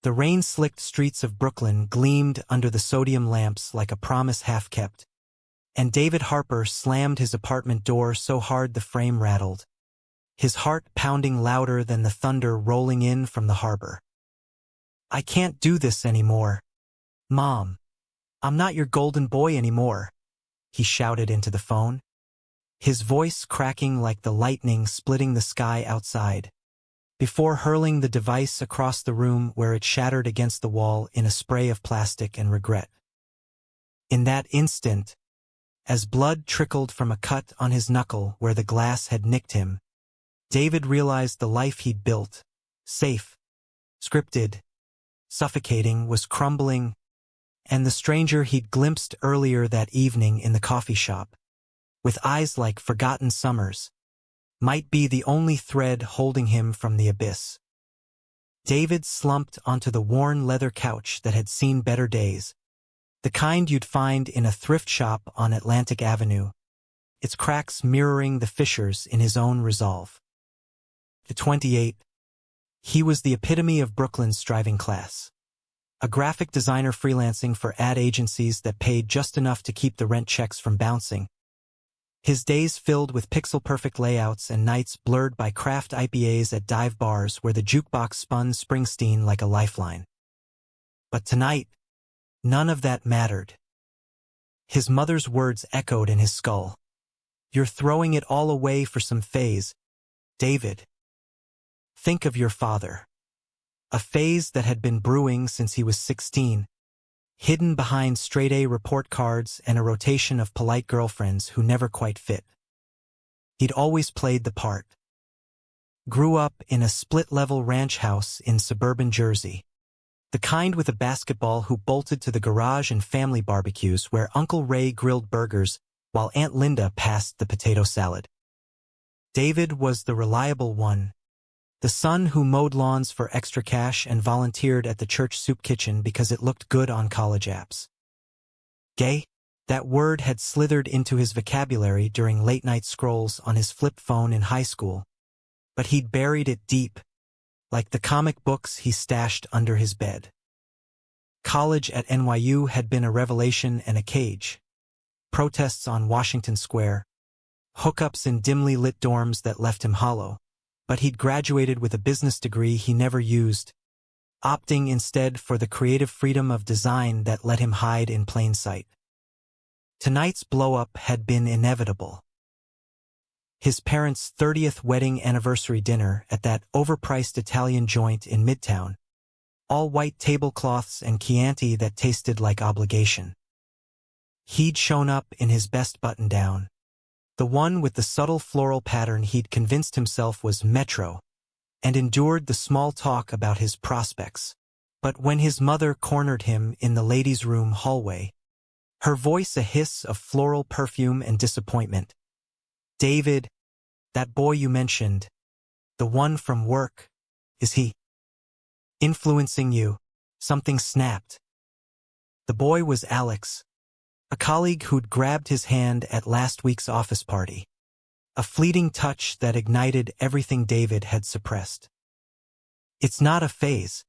The rain-slicked streets of Brooklyn gleamed under the sodium lamps like a promise half-kept, and David Harper slammed his apartment door so hard the frame rattled, his heart pounding louder than the thunder rolling in from the harbor. "I can't do this anymore. Mom, I'm not your golden boy anymore," he shouted into the phone, his voice cracking like the lightning splitting the sky outside, before hurling the device across the room where it shattered against the wall in a spray of plastic and regret. In that instant, as blood trickled from a cut on his knuckle where the glass had nicked him, David realized the life he'd built, safe, scripted, suffocating, was crumbling, and the stranger he'd glimpsed earlier that evening in the coffee shop, with eyes like forgotten summers, might be the only thread holding him from the abyss. David slumped onto the worn leather couch that had seen better days, the kind you'd find in a thrift shop on Atlantic Avenue, its cracks mirroring the fissures in his own resolve. At 28, he was the epitome of Brooklyn's striving class, a graphic designer freelancing for ad agencies that paid just enough to keep the rent checks from bouncing, his days filled with pixel-perfect layouts and nights blurred by craft IPAs at dive bars where the jukebox spun Springsteen like a lifeline. But tonight, none of that mattered. His mother's words echoed in his skull. "You're throwing it all away for some phase, David. Think of your father." A phase that had been brewing since he was 16, hidden behind straight-A report cards and a rotation of polite girlfriends who never quite fit. He'd always played the part. Grew up in a split-level ranch house in suburban Jersey, the kind with a basketball who bolted to the garage and family barbecues where Uncle Ray grilled burgers while Aunt Linda passed the potato salad. David was the reliable one, the son who mowed lawns for extra cash and volunteered at the church soup kitchen because it looked good on college apps. Gay? That word had slithered into his vocabulary during late-night scrolls on his flip phone in high school, but he'd buried it deep, like the comic books he stashed under his bed. College at NYU had been a revelation and a cage. Protests on Washington Square, hookups in dimly lit dorms that left him hollow. But he'd graduated with a business degree he never used, opting instead for the creative freedom of design that let him hide in plain sight. Tonight's blow-up had been inevitable. His parents' 30th wedding anniversary dinner at that overpriced Italian joint in Midtown, all white tablecloths and Chianti that tasted like obligation. He'd shown up in his best button-down, the one with the subtle floral pattern he'd convinced himself was Metro, and endured the small talk about his prospects. But when his mother cornered him in the ladies' room hallway, her voice a hiss of floral perfume and disappointment, "David, that boy you mentioned, the one from work, is he influencing you?" Something snapped. The boy was Alex, a colleague who'd grabbed his hand at last week's office party, a fleeting touch that ignited everything David had suppressed. "It's not a phase,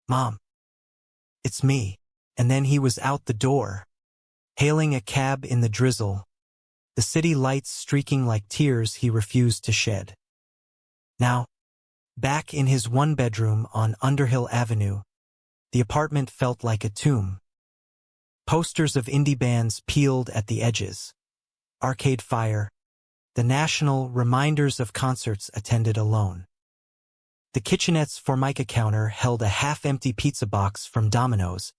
Mom. It's me." And then he was out the door, hailing a cab in the drizzle, the city lights streaking like tears he refused to shed. Now, back in his one-bedroom on Underhill Avenue, the apartment felt like a tomb. Posters of indie bands peeled at the edges. Arcade Fire, the national reminders of concerts attended alone. The kitchenette's Formica counter held a half-empty pizza box from Domino's,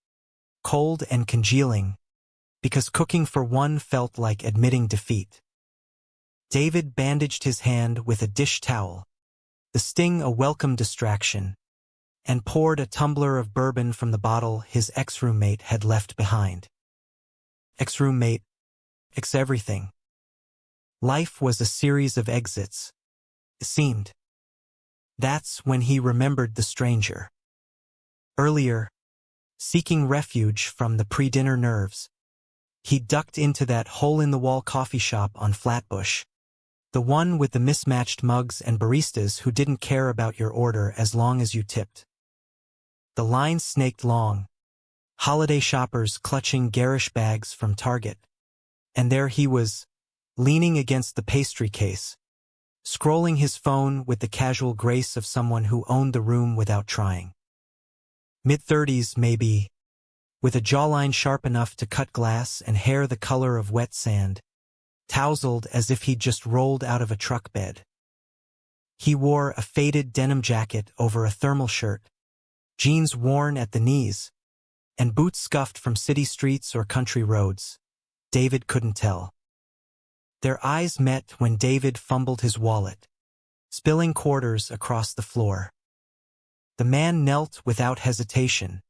cold and congealing, because cooking for one felt like admitting defeat. David bandaged his hand with a dish towel, the sting a welcome distraction, and poured a tumbler of bourbon from the bottle his ex-roommate had left behind. Ex-roommate, ex-everything. Life was a series of exits, it seemed. That's when he remembered the stranger. Earlier, seeking refuge from the pre-dinner nerves, he ducked into that hole-in-the-wall coffee shop on Flatbush, the one with the mismatched mugs and baristas who didn't care about your order as long as you tipped. The line snaked long, holiday shoppers clutching garish bags from Target. And there he was, leaning against the pastry case, scrolling his phone with the casual grace of someone who owned the room without trying. Mid-30s, maybe, with a jawline sharp enough to cut glass and hair the color of wet sand, tousled as if he'd just rolled out of a truck bed. He wore a faded denim jacket over a thermal shirt, jeans worn at the knees, and boots scuffed from city streets or country roads. David couldn't tell. Their eyes met when David fumbled his wallet, spilling quarters across the floor. The man knelt without hesitation,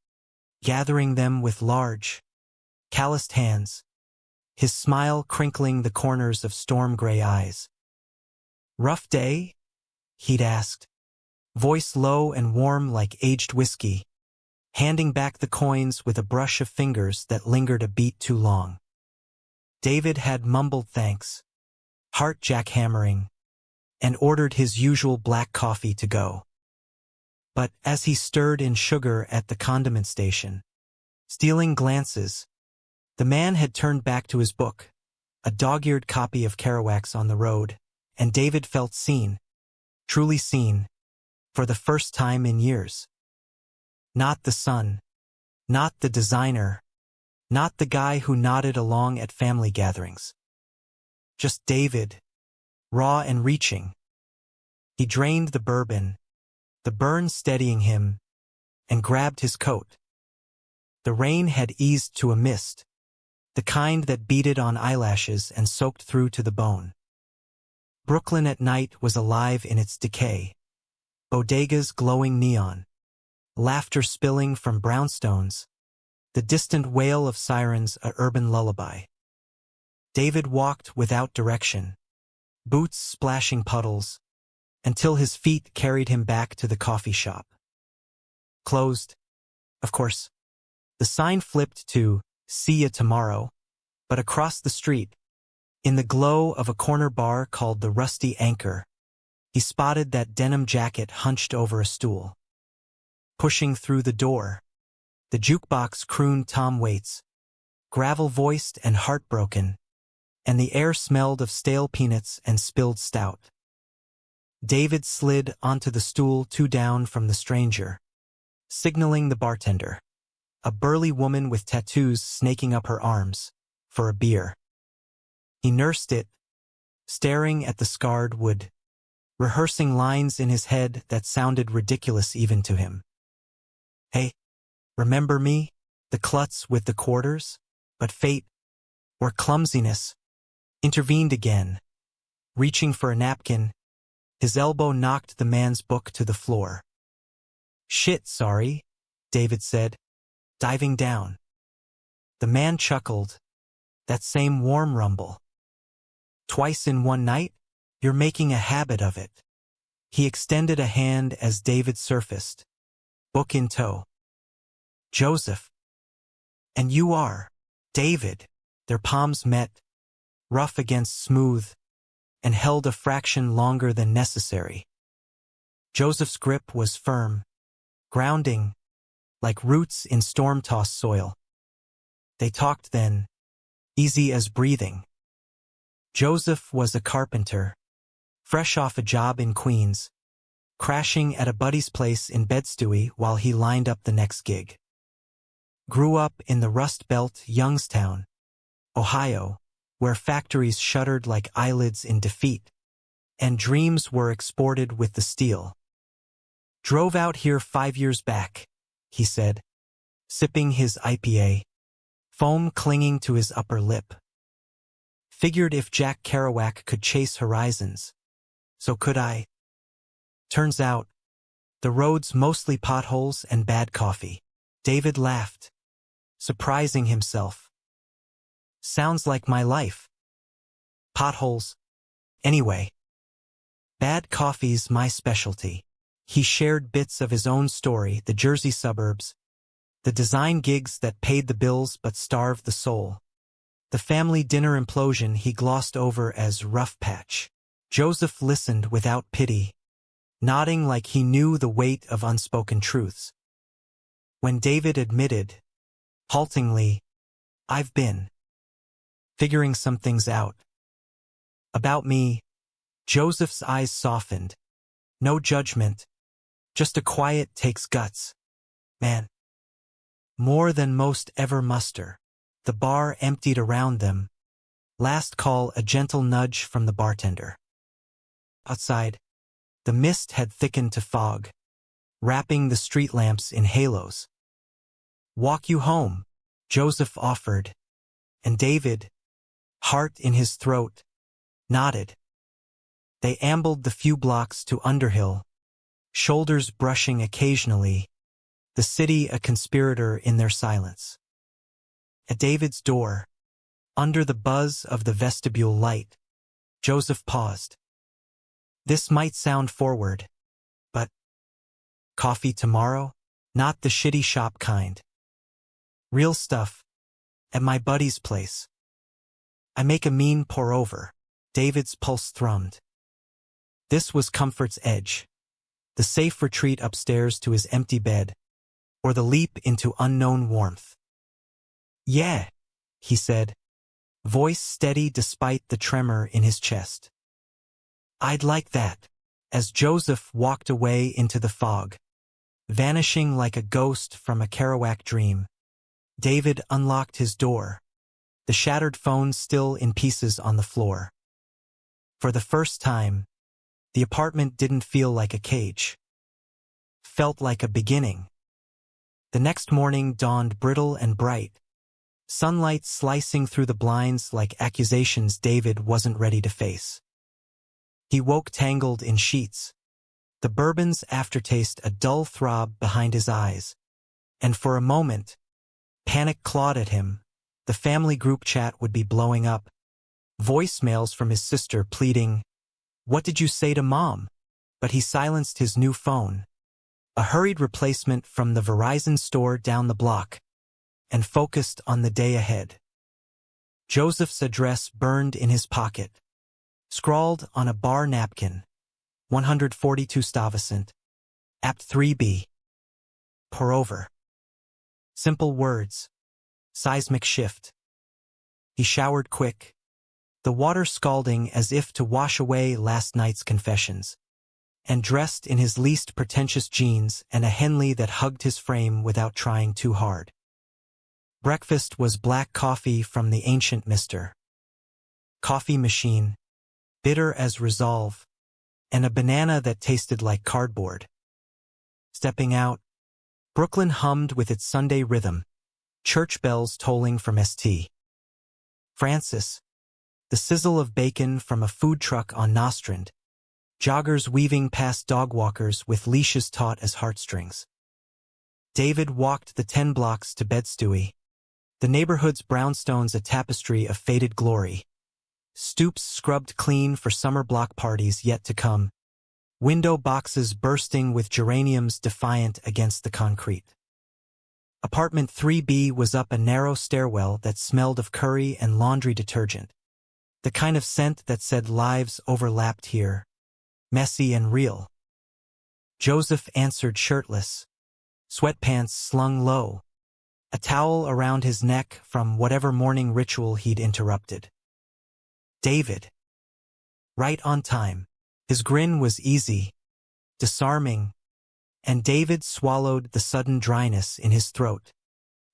gathering them with large, calloused hands, his smile crinkling the corners of storm-gray eyes. "Rough day?" he'd asked, voice low and warm like aged whiskey, handing back the coins with a brush of fingers that lingered a beat too long. David had mumbled thanks, heart jackhammering, and ordered his usual black coffee to go. But as he stirred in sugar at the condiment station, stealing glances, the man had turned back to his book, a dog-eared copy of Kerouac's On the Road, and David felt seen, truly seen, for the first time in years. Not the son, not the designer, not the guy who nodded along at family gatherings. Just David, raw and reaching. He drained the bourbon, the burn steadying him, and grabbed his coat. The rain had eased to a mist, the kind that beaded on eyelashes and soaked through to the bone. Brooklyn at night was alive in its decay. Bodegas glowing neon, laughter spilling from brownstones, the distant wail of sirens a urban lullaby. David walked without direction, boots splashing puddles, until his feet carried him back to the coffee shop. Closed, of course. The sign flipped to "See ya tomorrow," but across the street, in the glow of a corner bar called the Rusty Anchor, he spotted that denim jacket hunched over a stool. Pushing through the door, the jukebox crooned Tom Waits, gravel-voiced and heartbroken, and the air smelled of stale peanuts and spilled stout. David slid onto the stool 2 down from the stranger, signaling the bartender, a burly woman with tattoos snaking up her arms, for a beer. He nursed it, staring at the scarred wood, rehearsing lines in his head that sounded ridiculous even to him. "Hey, remember me? The klutz with the quarters?" But fate, or clumsiness, intervened again. Reaching for a napkin, his elbow knocked the man's book to the floor. "Shit, sorry," David said, diving down. The man chuckled, that same warm rumble. "Twice in one night? You're making a habit of it." He extended a hand as David surfaced, book in tow. "Joseph. And you are David." Their palms met, rough against smooth, and held a fraction longer than necessary. Joseph's grip was firm, grounding, like roots in storm-tossed soil. They talked then, easy as breathing. Joseph was a carpenter, fresh off a job in Queens, crashing at a buddy's place in Bed-Stuy while he lined up the next gig. Grew up in the Rust Belt, Youngstown, Ohio, where factories shuddered like eyelids in defeat, and dreams were exported with the steel. "Drove out here 5 years back," he said, sipping his IPA, foam clinging to his upper lip. "Figured if Jack Kerouac could chase horizons, so could I." Turns out, the road's mostly potholes and bad coffee. David laughed, surprising himself. "Sounds like my life. Potholes. Anyway. Bad coffee's my specialty." He shared bits of his own story, the Jersey suburbs, the design gigs that paid the bills but starved the soul, the family dinner implosion he glossed over as rough patch. Joseph listened without pity, nodding like he knew the weight of unspoken truths. When David admitted, haltingly, "I've been figuring some things out about me," Joseph's eyes softened. No judgment, just a quiet takes guts. Man. More than most ever muster. The bar emptied around them. Last call, a gentle nudge from the bartender. Outside, the mist had thickened to fog, wrapping the street lamps in halos. "Walk you home," Joseph offered, and David, heart in his throat, nodded. They ambled the few blocks to Underhill, shoulders brushing occasionally, the city a conspirator in their silence. At David's door, under the buzz of the vestibule light, Joseph paused. This might sound forward, but coffee tomorrow? Not the shitty shop kind. Real stuff, at my buddy's place. I make a mean pour-over. David's pulse thrummed. This was comfort's edge. The safe retreat upstairs to his empty bed, or the leap into unknown warmth. "Yeah," he said, voice steady despite the tremor in his chest. "I'd like that," as Joseph walked away into the fog, vanishing like a ghost from a Kerouac dream. David unlocked his door, the shattered phone still in pieces on the floor. For the first time, the apartment didn't feel like a cage. Felt like a beginning. The next morning dawned brittle and bright, sunlight slicing through the blinds like accusations David wasn't ready to face. He woke tangled in sheets, the bourbon's aftertaste a dull throb behind his eyes, and for a moment, panic clawed at him. The family group chat would be blowing up, voicemails from his sister pleading, "What did you say to Mom?" But he silenced his new phone, a hurried replacement from the Verizon store down the block, and focused on the day ahead. Joseph's address burned in his pocket, scrawled on a bar napkin, 142 Stuyvesant, Apt 3B. Pour over. Simple words. Seismic shift. He showered quick, the water scalding as if to wash away last night's confessions, and dressed in his least pretentious jeans and a Henley that hugged his frame without trying too hard. Breakfast was black coffee from the ancient Mr. Coffee machine, bitter as resolve, and a banana that tasted like cardboard. Stepping out, Brooklyn hummed with its Sunday rhythm, church bells tolling from St. Francis, the sizzle of bacon from a food truck on Nostrand, joggers weaving past dogwalkers with leashes taut as heartstrings. David walked the 10 blocks to Bed-Stuy, the neighborhood's brownstones a tapestry of faded glory, stoops scrubbed clean for summer block parties yet to come, window boxes bursting with geraniums defiant against the concrete. Apartment 3B was up a narrow stairwell that smelled of curry and laundry detergent, the kind of scent that said lives overlapped here, messy and real. Joseph answered shirtless, sweatpants slung low, a towel around his neck from whatever morning ritual he'd interrupted. David. Right on time. His grin was easy, disarming, and David swallowed the sudden dryness in his throat,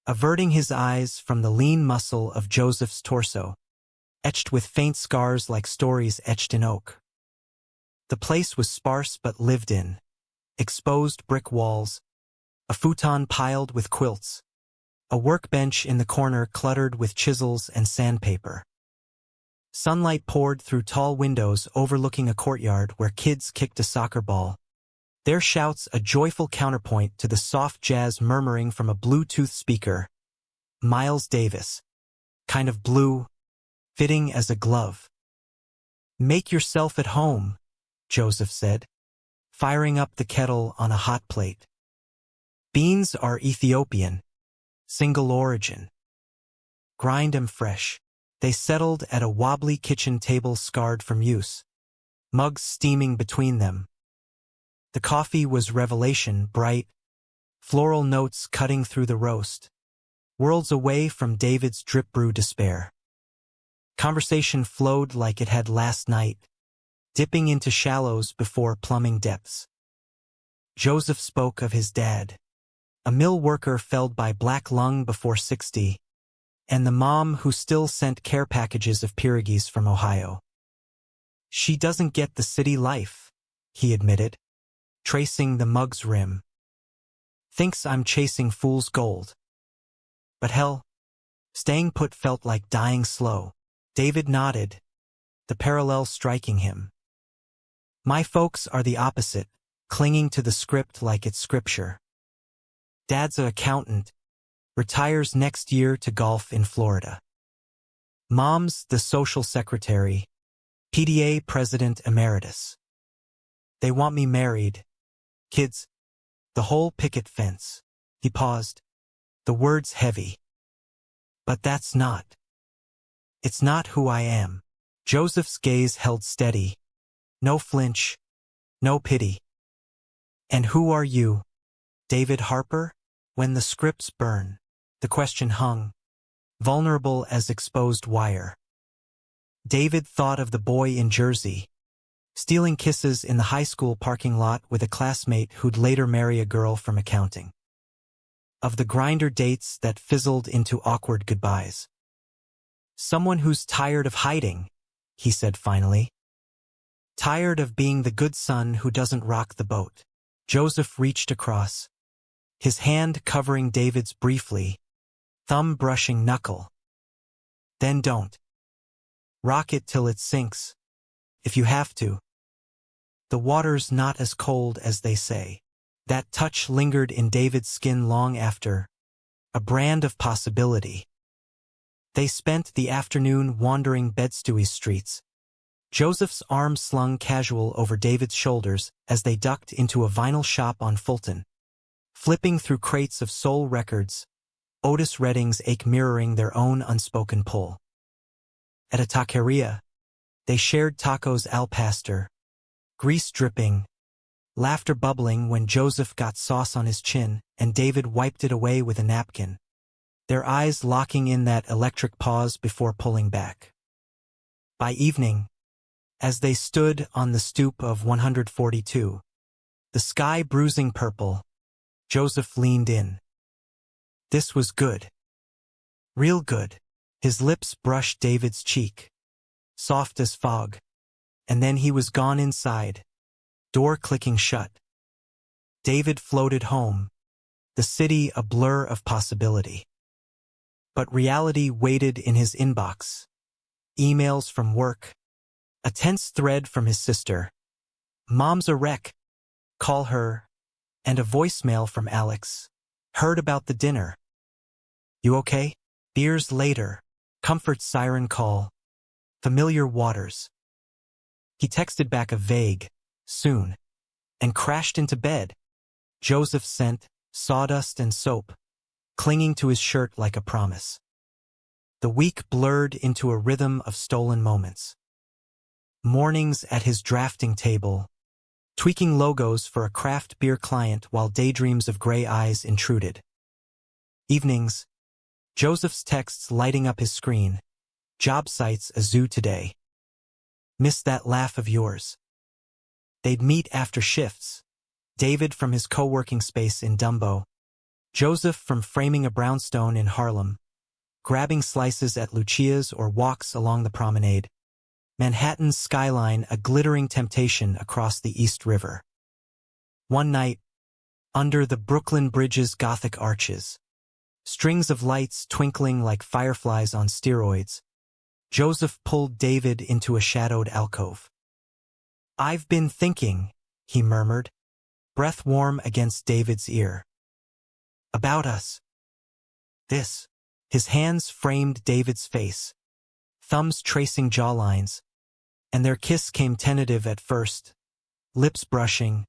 averting his eyes from the lean muscle of Joseph's torso, etched with faint scars like stories etched in oak. The place was sparse but lived in, exposed brick walls, a futon piled with quilts, a workbench in the corner cluttered with chisels and sandpaper. Sunlight poured through tall windows overlooking a courtyard where kids kicked a soccer ball, their shouts a joyful counterpoint to the soft jazz murmuring from a Bluetooth speaker. Miles Davis. Kind of blue, fitting as a glove. "Make yourself at home," Joseph said, firing up the kettle on a hot plate. "Beans are Ethiopian, single origin. Grind 'em fresh." They settled at a wobbly kitchen table scarred from use, mugs steaming between them. The coffee was revelation, bright, floral notes cutting through the roast, worlds away from David's drip brew despair. Conversation flowed like it had last night, dipping into shallows before plumbing depths. Joseph spoke of his dad, a mill worker felled by black lung before 60, and the mom who still sent care packages of pierogies from Ohio. She doesn't get the city life, he admitted, tracing the mug's rim. Thinks I'm chasing fool's gold. But hell, staying put felt like dying slow. David nodded, the parallel striking him. My folks are the opposite, clinging to the script like it's scripture. Dad's an accountant, retires next year to golf in Florida. Mom's the social secretary, PDA president emeritus. They want me married. Kids, the whole picket fence. He paused, the words heavy. But that's not. It's not who I am. Joseph's gaze held steady. No flinch, no pity. And who are you? David Harper? When the scripts burn, the question hung, vulnerable as exposed wire. David thought of the boy in Jersey, stealing kisses in the high school parking lot with a classmate who'd later marry a girl from accounting. Of the grinder dates that fizzled into awkward goodbyes. Someone who's tired of hiding, he said finally. Tired of being the good son who doesn't rock the boat. Joseph reached across, his hand covering David's briefly, thumb brushing knuckle. Then don't. Rock it till it sinks, if you have to. The water's not as cold as they say. That touch lingered in David's skin long after, a brand of possibility. They spent the afternoon wandering Bed-Stuy streets, Joseph's arm slung casual over David's shoulders as they ducked into a vinyl shop on Fulton. Flipping through crates of soul records, Otis Redding's ache mirroring their own unspoken pull. At a taqueria, they shared tacos al pastor, grease dripping, laughter bubbling when Joseph got sauce on his chin and David wiped it away with a napkin, their eyes locking in that electric pause before pulling back. By evening, as they stood on the stoop of 142, the sky bruising purple, Joseph leaned in. This was good. Real good. His lips brushed David's cheek, soft as fog, and then he was gone inside, door clicking shut. David floated home, the city a blur of possibility. But reality waited in his inbox. Emails from work, a tense thread from his sister. Mom's a wreck. Call her. And a voicemail from Alex. Heard about the dinner. You okay? Beers later. Comfort siren call. Familiar waters. He texted back a vague, soon, and crashed into bed. Joseph's scent, sawdust and soap, clinging to his shirt like a promise. The week blurred into a rhythm of stolen moments. Mornings at his drafting table, tweaking logos for a craft beer client while daydreams of gray eyes intruded. Evenings, Joseph's texts lighting up his screen. Job sites a zoo today. Miss that laugh of yours. They'd meet after shifts. David from his co-working space in Dumbo. Joseph from framing a brownstone in Harlem. Grabbing slices at Lucia's or walks along the promenade. Manhattan's skyline a glittering temptation across the East River. One night, under the Brooklyn Bridge's Gothic arches, strings of lights twinkling like fireflies on steroids, Joseph pulled David into a shadowed alcove. I've been thinking, he murmured, breath warm against David's ear. About us. This. His hands framed David's face, thumbs tracing jawlines, and their kiss came tentative at first, lips brushing,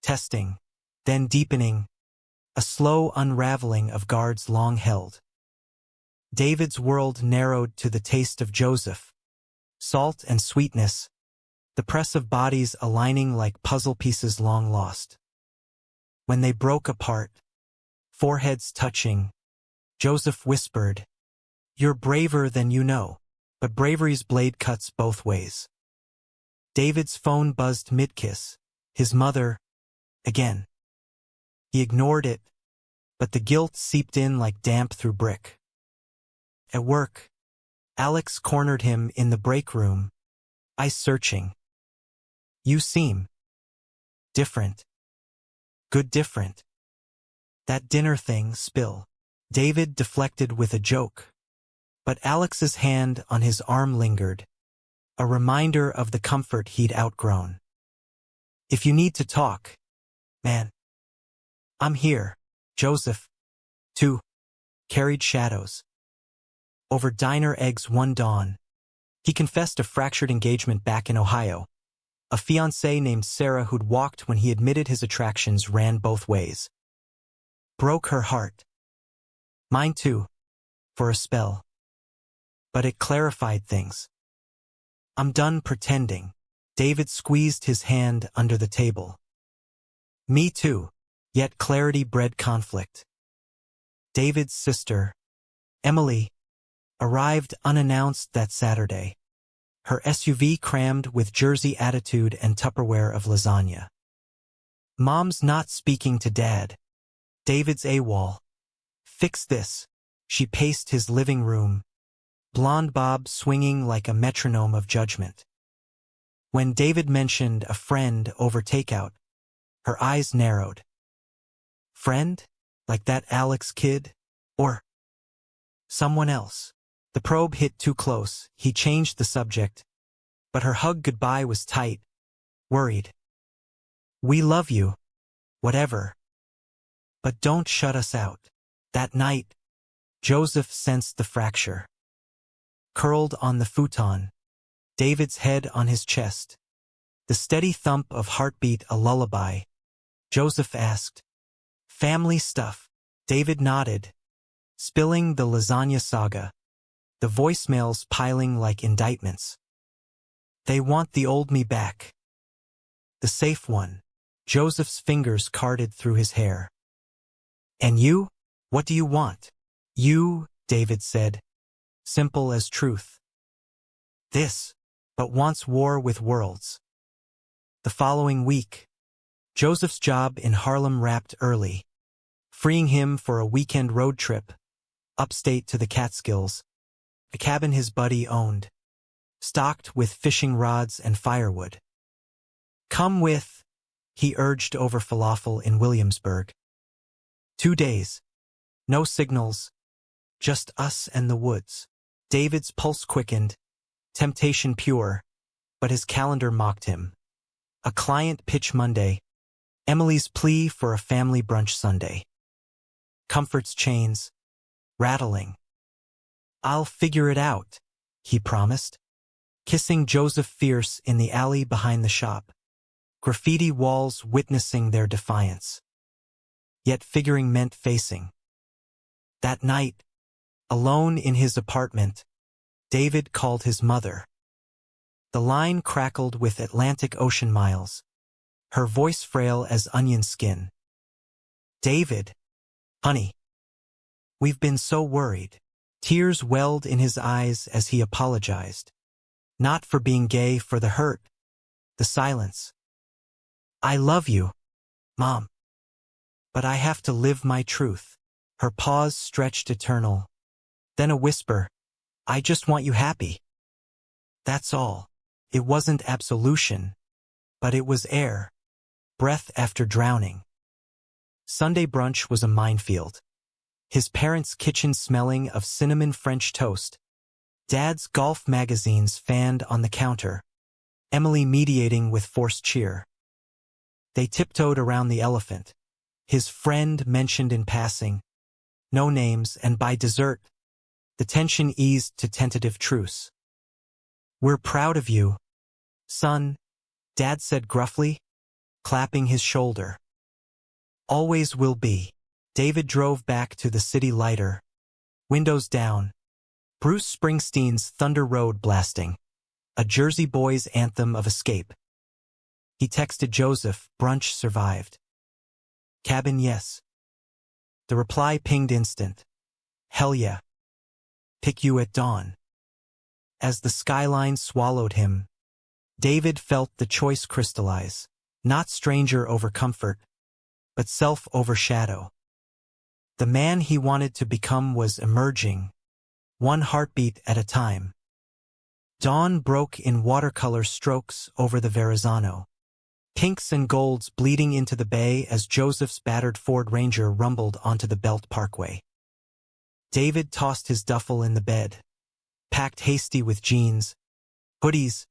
testing, then deepening, a slow unraveling of guards long held. David's world narrowed to the taste of Joseph, salt and sweetness, the press of bodies aligning like puzzle pieces long lost. When they broke apart, foreheads touching. Joseph whispered, "You're braver than you know." But bravery's blade cuts both ways. David's phone buzzed mid-kiss. His mother, again. He ignored it, but the guilt seeped in like damp through brick. At work, Alex cornered him in the break room, eyes searching. "You seem different. Good different." "That dinner thing, spill." David deflected with a joke. But Alex's hand on his arm lingered, a reminder of the comfort he'd outgrown. "If you need to talk, man, I'm here." Joseph, too, carried shadows. Over diner eggs one dawn, he confessed a fractured engagement back in Ohio. A fiancée named Sarah who'd walked when he admitted his attractions ran both ways. Broke her heart. Mine too, for a spell. But it clarified things. "I'm done pretending." David squeezed his hand under the table. "Me too." Yet clarity bred conflict. David's sister, Emily, arrived unannounced that Saturday, her SUV crammed with Jersey attitude and Tupperware of lasagna. "Mom's not speaking to Dad. David's AWOL. Fix this." She paced his living room, blonde bob swinging like a metronome of judgment. When David mentioned a friend over takeout, her eyes narrowed. "Friend? Like that Alex kid? Or someone else?" The probe hit too close. He changed the subject, but her hug goodbye was tight, worried. "We love you, whatever. But don't shut us out." That night, Joseph sensed the fracture. Curled on the futon, David's head on his chest, the steady thump of heartbeat a lullaby, Joseph asked, "Family stuff?" David nodded, spilling the lasagna saga, the voicemails piling like indictments. "They want the old me back. The safe one." Joseph's fingers carded through his hair. "And you? What do you want?" "You," David said, simple as truth. "This, but wants war with worlds." The following week, Joseph's job in Harlem wrapped early, freeing him for a weekend road trip, upstate to the Catskills, a cabin his buddy owned, stocked with fishing rods and firewood. "Come with," he urged over falafel in Williamsburg. 2 days, no signals, just us and the woods. David's pulse quickened, temptation pure, but his calendar mocked him. A client pitch Monday, Emily's plea for a family brunch Sunday. Comfort's chains, rattling. "I'll figure it out," he promised, kissing Joseph fierce in the alley behind the shop, graffiti walls witnessing their defiance. Yet figuring meant facing. That night, alone in his apartment, David called his mother. The line crackled with Atlantic Ocean miles, her voice frail as onion skin. "David, honey, we've been so worried." Tears welled in his eyes as he apologized. Not for being gay, for the hurt, the silence. "I love you, Mom. But I have to live my truth." Her pause stretched eternal. Then a whisper, "I just want you happy. That's all." It wasn't absolution, but it was air, breath after drowning. Sunday brunch was a minefield. His parents' kitchen smelling of cinnamon French toast, Dad's golf magazines fanned on the counter, Emily mediating with forced cheer. They tiptoed around the elephant, his friend mentioned in passing, no names, and by dessert, the tension eased to tentative truce. "We're proud of you, son," Dad said gruffly, clapping his shoulder. "Always will be." David drove back to the city lighter, windows down, Bruce Springsteen's Thunder Road blasting, a Jersey boy's anthem of escape. He texted Joseph, "Brunch survived. Cabin, yes. The reply pinged instant. Hell yeah. Pick you at dawn. As the skyline swallowed him, David felt the choice crystallize. Not stranger over comfort, but self over shadow. The man he wanted to become was emerging, one heartbeat at a time. Dawn broke in watercolor strokes over the Verrazano. Pinks and golds bleeding into the bay as Joseph's battered Ford Ranger rumbled onto the Belt Parkway. David tossed his duffel in the bed, packed hasty with jeans, hoodies,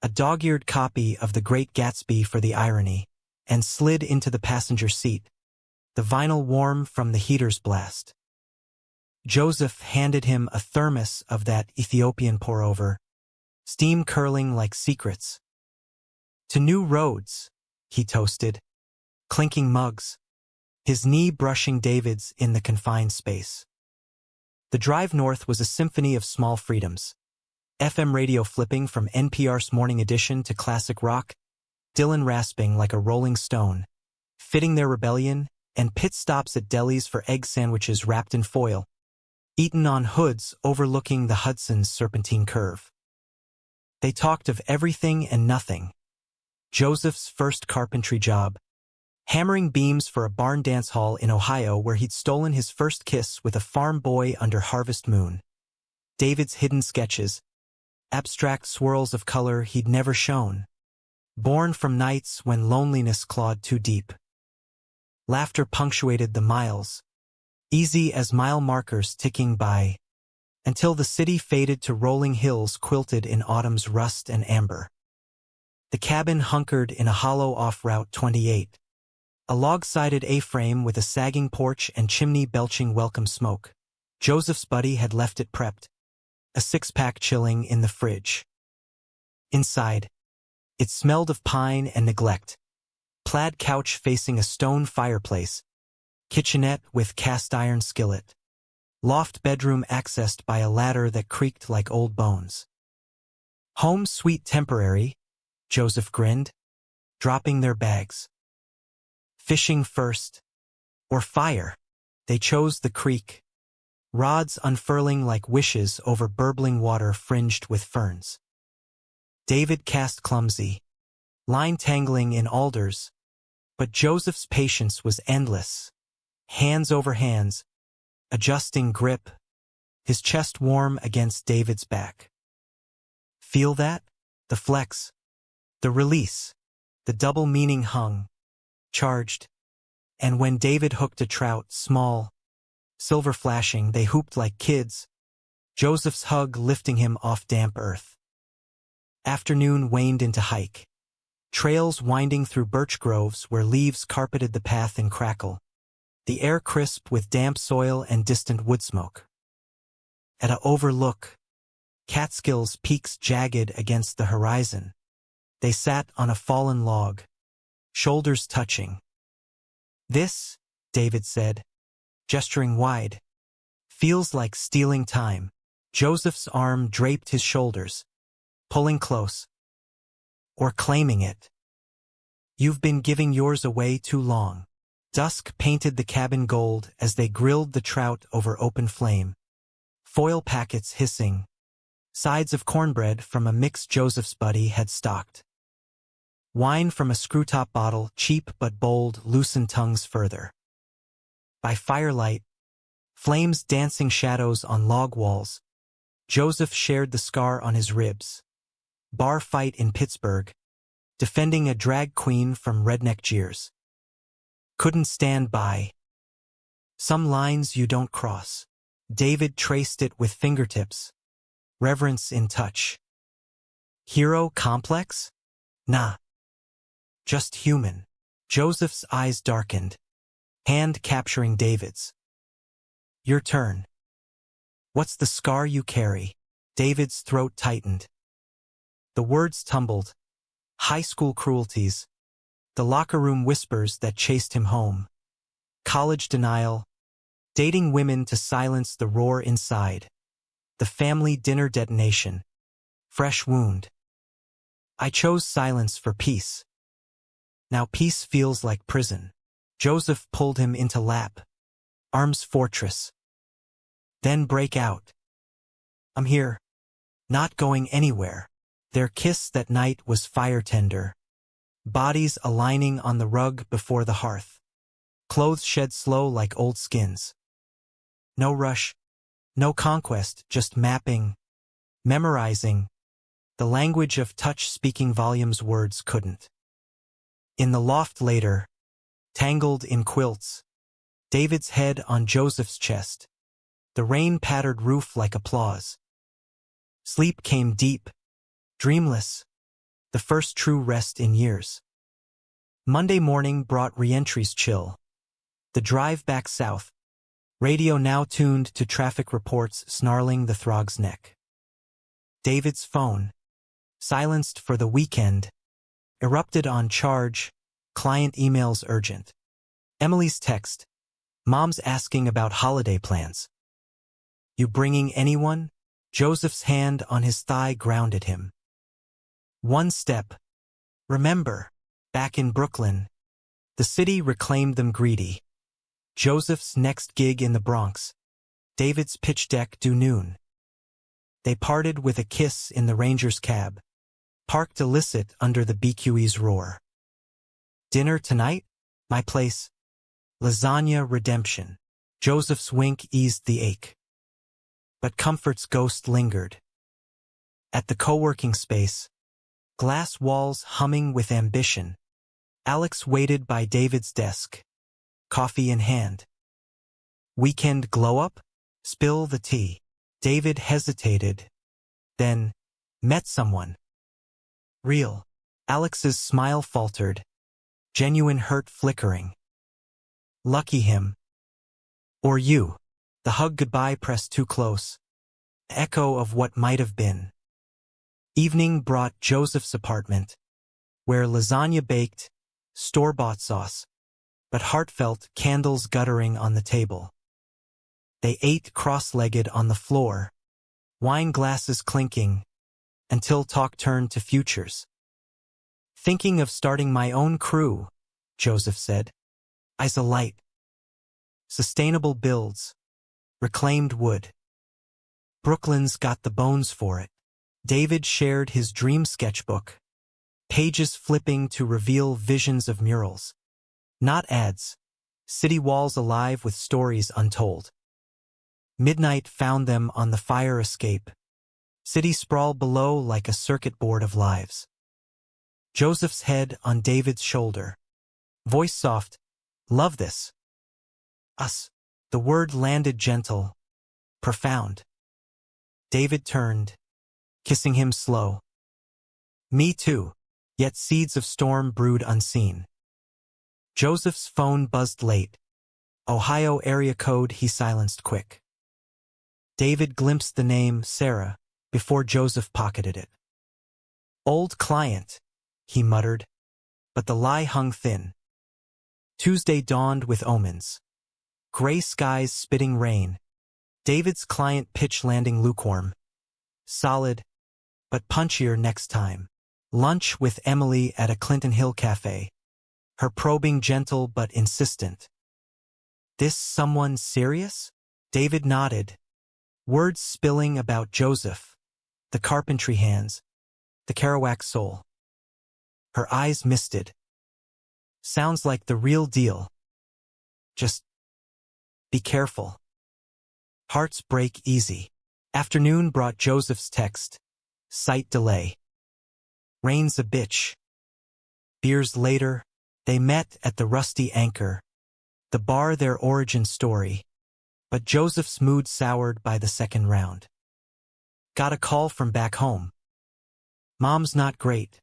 a dog-eared copy of The Great Gatsby for the irony, and slid into the passenger seat, the vinyl warm from the heater's blast. Joseph handed him a thermos of that Ethiopian pour-over, steam curling like secrets. To new roads, he toasted, clinking mugs, his knee brushing David's in the confined space. The drive north was a symphony of small freedoms. FM radio flipping from NPR's Morning Edition to classic rock, Dylan rasping like a rolling stone, fitting their rebellion, and pit stops at delis for egg sandwiches wrapped in foil, eaten on hoods overlooking the Hudson's serpentine curve. They talked of everything and nothing. Joseph's first carpentry job, hammering beams for a barn dance hall in Ohio where he'd stolen his first kiss with a farm boy under harvest moon. David's hidden sketches, abstract swirls of color he'd never shown, born from nights when loneliness clawed too deep. Laughter punctuated the miles, easy as mile markers ticking by, until the city faded to rolling hills quilted in autumn's rust and amber. The cabin hunkered in a hollow off Route 28. A log-sided A-frame with a sagging porch and chimney belching welcome smoke. Joseph's buddy had left it prepped, a six-pack chilling in the fridge. Inside, it smelled of pine and neglect. Plaid couch facing a stone fireplace, kitchenette with cast-iron skillet. Loft bedroom accessed by a ladder that creaked like old bones. Home sweet temporary, Joseph grinned, dropping their bags. Fishing first, or fire, they chose the creek, rods unfurling like wishes over burbling water fringed with ferns. David cast clumsy, line tangling in alders, but Joseph's patience was endless, hands over hands, adjusting grip, his chest warm against David's back. Feel that? The flex, the release, the double meaning hung, charged, and when David hooked a trout, small, silver flashing, they hooped like kids, Joseph's hug lifting him off damp earth. Afternoon waned into hike, trails winding through birch groves where leaves carpeted the path in crackle, the air crisp with damp soil and distant wood smoke. At a overlook, Catskills peaks jagged against the horizon. They sat on a fallen log, shoulders touching. This, David said, gesturing wide, feels like stealing time. Joseph's arm draped his shoulders, pulling close. Or claiming it. You've been giving yours away too long. Dusk painted the cabin gold as they grilled the trout over open flame. Foil packets hissing. Sides of cornbread from a mix Joseph's buddy had stocked. Wine from a screw-top bottle, cheap but bold, loosened tongues further. By firelight, flames dancing shadows on log walls, Joseph shared the scar on his ribs. Bar fight in Pittsburgh, defending a drag queen from redneck jeers. Couldn't stand by. Some lines you don't cross. David traced it with fingertips. Reverence in touch. Hero complex? Nah. Just human. Joseph's eyes darkened, hand capturing David's. Your turn. What's the scar you carry? David's throat tightened. The words tumbled. High school cruelties. The locker room whispers that chased him home. College denial. Dating women to silence the roar inside. The family dinner detonation. Fresh wound. I chose silence for peace. Now peace feels like prison. Joseph pulled him into lap. arms fortress. Then break out. I'm here. Not going anywhere. Their kiss that night was fire-tender. Bodies aligning on the rug before the hearth. Clothes shed slow like old skins. No rush. No conquest, just mapping. Memorizing. The language of touch speaking volumes words couldn't. In the loft later, tangled in quilts, David's head on Joseph's chest, the rain-pattered roof like applause. Sleep came deep, dreamless, the first true rest in years. Monday morning brought reentry's chill. The drive back south, radio now tuned to traffic reports snarling the throg's neck. David's phone, silenced for the weekend, erupted on charge, client emails urgent. Emily's text, mom's asking about holiday plans. You bringing anyone? Joseph's hand on his thigh grounded him. One step. Remember, back in Brooklyn. The city reclaimed them greedy. Joseph's next gig in the Bronx. David's pitch deck due noon. They parted with a kiss in the Ranger's cab, parked illicit under the BQE's roar. Dinner tonight? My place. Lasagna redemption. Joseph's wink eased the ache. But comfort's ghost lingered. At the co-working space, glass walls humming with ambition, Alex waited by David's desk, coffee in hand. Weekend glow-up? Spill the tea. David hesitated, then met someone. Real. Alex's smile faltered, genuine hurt flickering. Lucky him. Or you. The hug goodbye pressed too close. Echo of what might have been. Evening brought Joseph's apartment, where lasagna baked, store-bought sauce, but heartfelt candles guttering on the table. They ate cross-legged on the floor, wine glasses clinking, until talk turned to futures. Thinking of starting my own crew, Joseph said. Eyes alight. Sustainable builds. Reclaimed wood. Brooklyn's got the bones for it. David shared his dream sketchbook, pages flipping to reveal visions of murals. Not ads. City walls alive with stories untold. Midnight found them on the fire escape. City sprawl below like a circuit board of lives. Joseph's head on David's shoulder. Voice soft. Love this. Us. The word landed gentle, profound. David turned, kissing him slow. Me too, yet seeds of storm brewed unseen. Joseph's phone buzzed late. Ohio area code he silenced quick. David glimpsed the name Sarah before Joseph pocketed it. Old client, he muttered, but the lie hung thin. Tuesday dawned with omens. Gray skies spitting rain. David's client pitch landing lukewarm. Solid, but punchier next time. Lunch with Emily at a Clinton Hill cafe. Her probing gentle but insistent. This someone serious? David nodded. Words spilling about Joseph. The carpentry hands. The Kerouac soul. Her eyes misted. Sounds like the real deal. Just be careful. Hearts break easy. Afternoon brought Joseph's text. Sight delay. Rain's a bitch. Beers later, they met at the Rusty Anchor. The bar their origin story. But Joseph's mood soured by the second round. Got a call from back home. Mom's not great.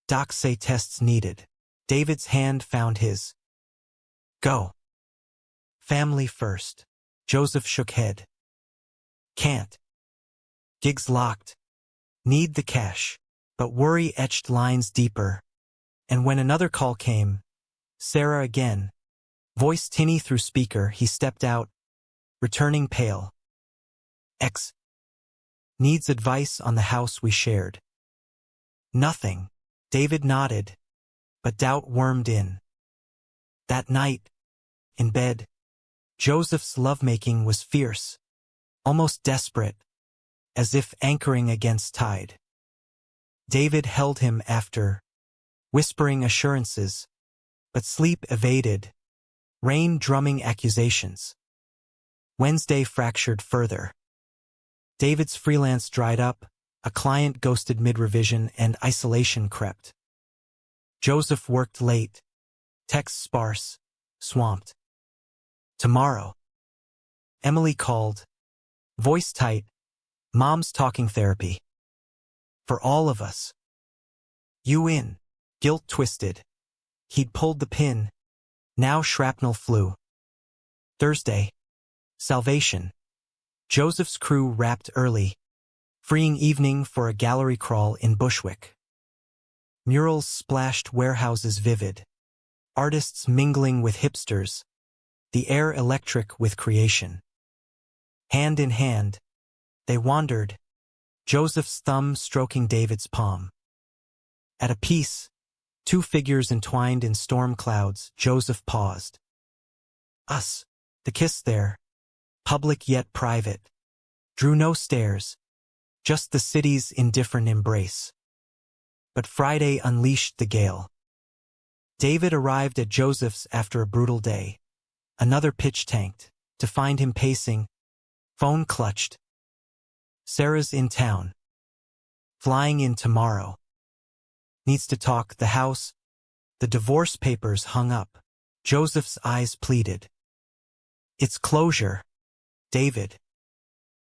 Docs say tests needed. David's hand found his. Go. Family first. Joseph shook head. Can't. Gigs locked. Need the cash. But worry etched lines deeper. And when another call came, Sarah again. Voice tinny through speaker, he stepped out, returning pale. X. Needs advice on the house we shared. Nothing. David nodded, but doubt wormed in. That night, in bed, Joseph's lovemaking was fierce, almost desperate, as if anchoring against tide. David held him after, whispering assurances, but sleep evaded, rain drumming accusations. Wednesday fractured further. David's freelance dried up, a client ghosted mid-revision, and isolation crept. Joseph worked late, texts sparse, swamped. Tomorrow. Emily called, voice tight, mom's talking therapy. For all of us. You in. Guilt twisted. He'd pulled the pin. Now shrapnel flew. Thursday. Salvation. Joseph's crew wrapped early, freeing evening for a gallery crawl in Bushwick. Murals splashed warehouses vivid. Artists mingling with hipsters. The air electric with creation. Hand in hand, they wandered, Joseph's thumb stroking David's palm. At a piece, two figures entwined in storm clouds, Joseph paused. Us, the kiss there, public yet private, drew no stares, just the city's indifferent embrace. But Friday unleashed the gale. David arrived at Joseph's after a brutal day, another pitch tanked, to find him pacing, phone clutched. Sarah's in town. Flying in tomorrow. Needs to talk, the house. The divorce papers hung up. Joseph's eyes pleaded. It's closure, David.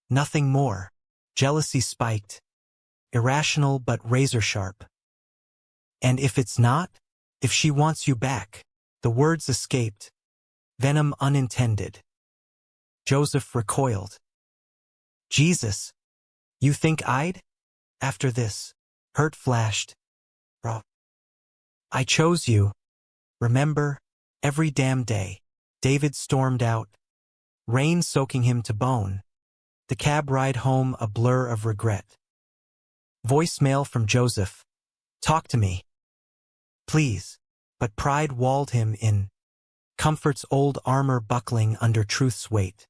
Nothing more. Jealousy spiked. Irrational but razor sharp. And if it's not? If she wants you back? The words escaped. Venom unintended. Joseph recoiled. Jesus, you think I'd? After this, hurt flashed. I chose you. Remember, every damn day. David stormed out, rain soaking him to bone. The cab ride home a blur of regret. Voicemail from Joseph. Talk to me. Please. But pride walled him in. Comfort's old armor buckling under truth's weight.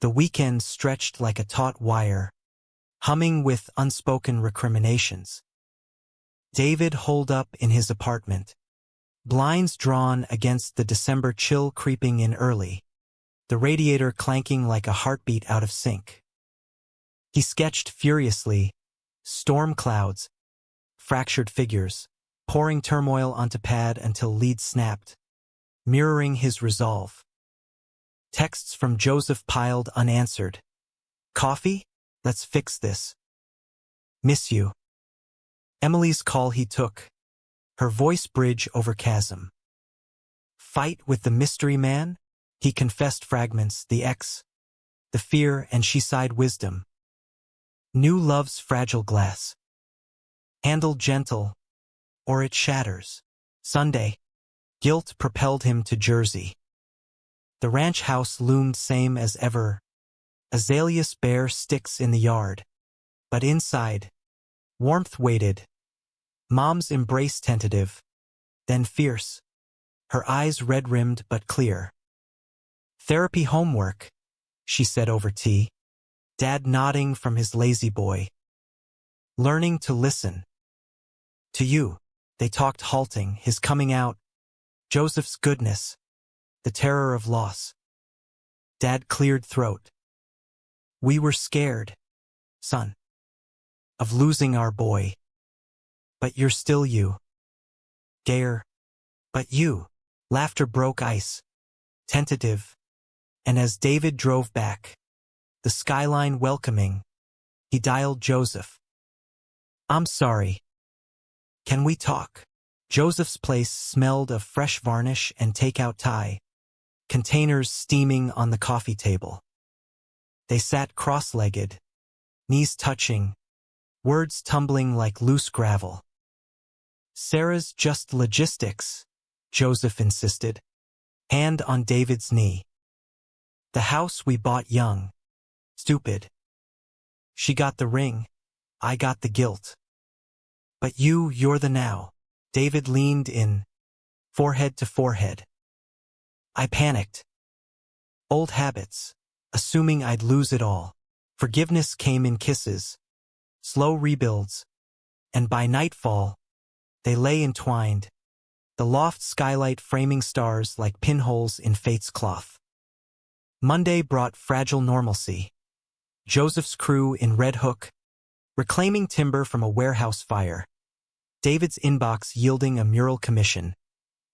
The weekend stretched like a taut wire, humming with unspoken recriminations. David holed up in his apartment, blinds drawn against the December chill creeping in early, the radiator clanking like a heartbeat out of sync. He sketched furiously, storm clouds, fractured figures, pouring turmoil onto pad until leads snapped, mirroring his resolve. Texts from Joseph piled unanswered. Coffee? Let's fix this. Miss you. Emily's call he took, her voice bridge over chasm. Fight with the mystery man? He confessed fragments, the ex, the fear, and she sighed wisdom. New love's fragile glass. Handle gentle, or it shatters. Sunday. Guilt propelled him to Jersey. The ranch house loomed same as ever. Azaleas bare sticks in the yard. But inside, warmth waited. Mom's embrace tentative, then fierce. Her eyes red-rimmed but clear. Therapy homework, she said over tea. Dad nodding from his lazy boy. Learning to listen. To you, they talked halting, his coming out. Joseph's goodness. The terror of loss. Dad cleared throat. We were scared, son, of losing our boy. But you're still you. Gayer. But you. Laughter broke ice. Tentative. And as David drove back, the skyline welcoming, he dialed Joseph. I'm sorry. Can we talk? Joseph's place smelled of fresh varnish and takeout Thai. Containers steaming on the coffee table. They sat cross-legged, knees touching, words tumbling like loose gravel. Sarah's just logistics, Joseph insisted, hand on David's knee. The house we bought young. Stupid. She got the ring, I got the guilt. But you're the now. David leaned in, forehead to forehead. I panicked. Old habits, assuming I'd lose it all. Forgiveness came in kisses, slow rebuilds, and by nightfall, they lay entwined, the loft skylight framing stars like pinholes in fate's cloth. Monday brought fragile normalcy. Joseph's crew in Red Hook, reclaiming timber from a warehouse fire. David's inbox yielding a mural commission.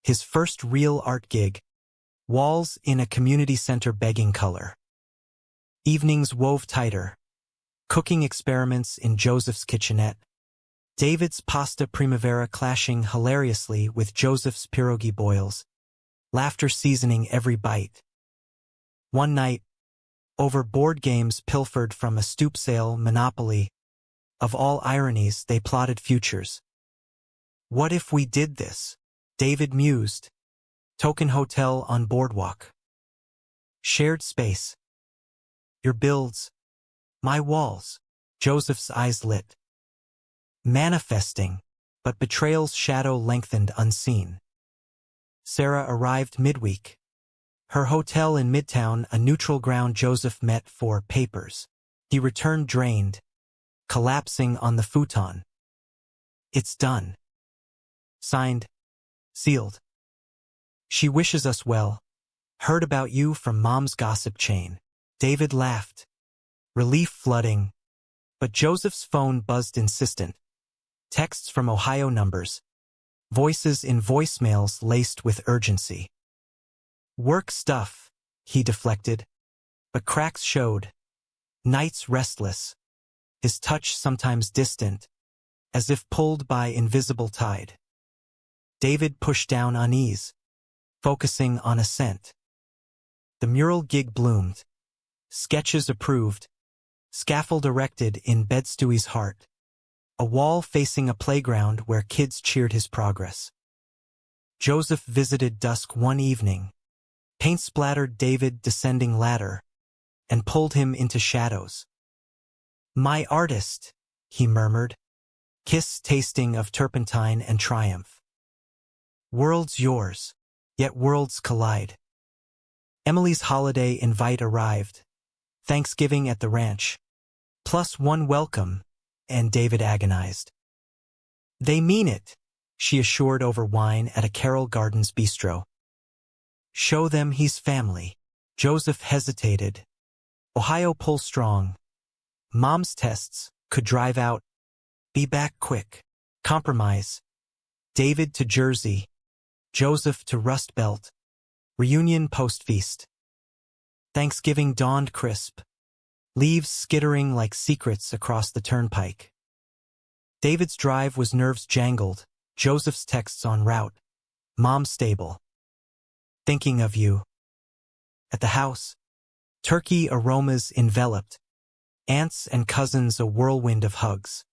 His first real art gig. Walls in a community center begging color. Evenings wove tighter. Cooking experiments in Joseph's kitchenette. David's pasta primavera clashing hilariously with Joseph's pierogi boils. Laughter seasoning every bite. One night, over board games pilfered from a stoop sale Monopoly, of all ironies they plotted futures. What if we did this? David mused. Token hotel on boardwalk. Shared space. Your builds. My walls. Joseph's eyes lit. Manifesting, but betrayal's shadow lengthened unseen. Sarah arrived midweek. Her hotel in Midtown, a neutral ground Joseph met for papers. He returned drained, collapsing on the futon. It's done. Signed. Sealed. She wishes us well. Heard about you from Mom's gossip chain. David laughed. Relief flooding. But Joseph's phone buzzed insistent. Texts from Ohio numbers. Voices in voicemails laced with urgency. Work stuff, he deflected. But cracks showed. Nights restless. His touch sometimes distant, as if pulled by invisible tide. David pushed down unease, focusing on ascent. The mural gig bloomed. Sketches approved. Scaffold erected in Bedstewie's heart. A wall facing a playground where kids cheered his progress. Joseph visited dusk one evening. Paint splattered David descending ladder and pulled him into shadows. My artist, he murmured, kiss tasting of turpentine and triumph. World's yours, yet worlds collide. Emily's holiday invite arrived. Thanksgiving at the ranch. +1 welcome, and David agonized. They mean it, she assured over wine at a Carroll Gardens bistro. Show them he's family. Joseph hesitated. Ohio pull strong. Mom's tests could drive out. Be back quick. Compromise. David to Jersey. Joseph to Rust Belt. Reunion post-feast. Thanksgiving dawned crisp. Leaves skittering like secrets across the turnpike. David's drive was nerves jangled. Joseph's texts en route. Mom's stable. Thinking of you. At the house. Turkey aromas enveloped. Aunts and cousins a whirlwind of hugs.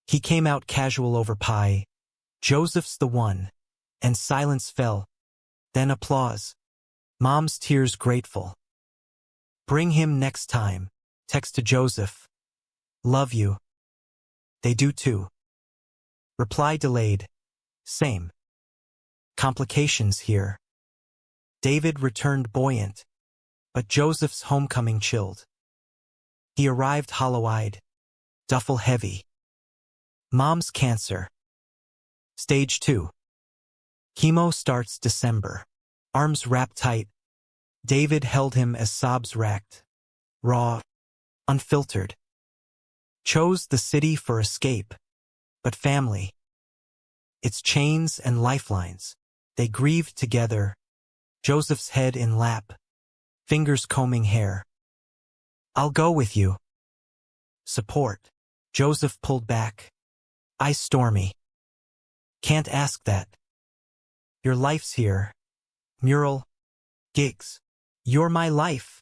He came out casual over pie. Joseph's the one. And silence fell. Then applause. Mom's tears grateful. Bring him next time. Text to Joseph. Love you. They do too. Reply delayed. Same. Complications here. David returned buoyant, but Joseph's homecoming chilled. He arrived hollow-eyed, duffel heavy. Mom's cancer. Stage 2. Chemo starts December. Arms wrapped tight. David held him as sobs racked. Raw. Unfiltered. Chose the city for escape. But family. Its chains and lifelines. They grieved together. Joseph's head in lap. Fingers combing hair. I'll go with you. Support. Joseph pulled back. Eyes stormy. Can't ask that. Your life's here. Mural. Gigs. You're my life,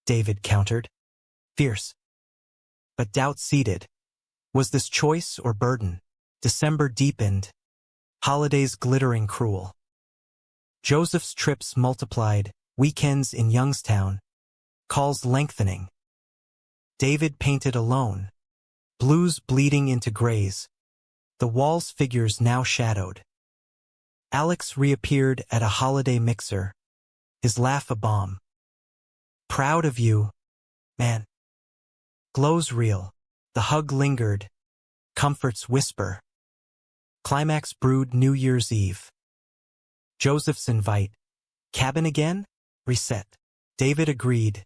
David countered. Fierce. But doubt seeded. Was this choice or burden? December deepened. Holidays glittering cruel. Joseph's trips multiplied. Weekends in Youngstown. Calls lengthening. David painted alone. Blues bleeding into grays. The wall's figures now shadowed. Alex reappeared at a holiday mixer. His laugh a bomb. Proud of you, man. Glow's real. The hug lingered. Comfort's whisper. Climax brewed New Year's Eve. Joseph's invite. Cabin again? Reset. David agreed.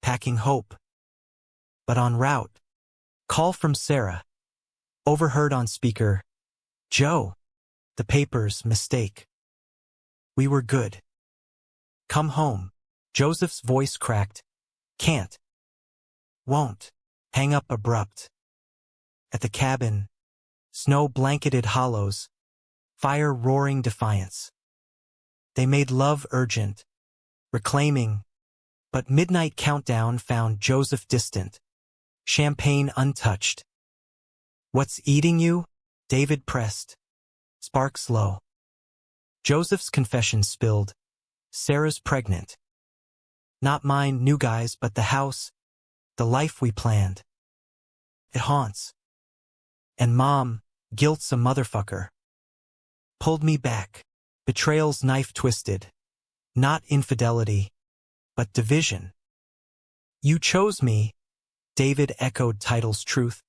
Packing hope. But en route. Call from Sarah. Overheard on speaker. Joe. The papers, mistake. We were good. Come home. Joseph's voice cracked. Can't. Won't. Hang up abrupt. At the cabin. Snow-blanketed hollows. Fire roaring defiance. They made love urgent. Reclaiming. But midnight countdown found Joseph distant. Champagne untouched. What's eating you? David pressed. Sparks low. Joseph's confession spilled. Sarah's pregnant. Not mine, new guys, but the house. The life we planned. It haunts. And Mom, guilt's a motherfucker. Pulled me back. Betrayal's knife twisted. Not infidelity, but division. You chose me. David echoed title's truth.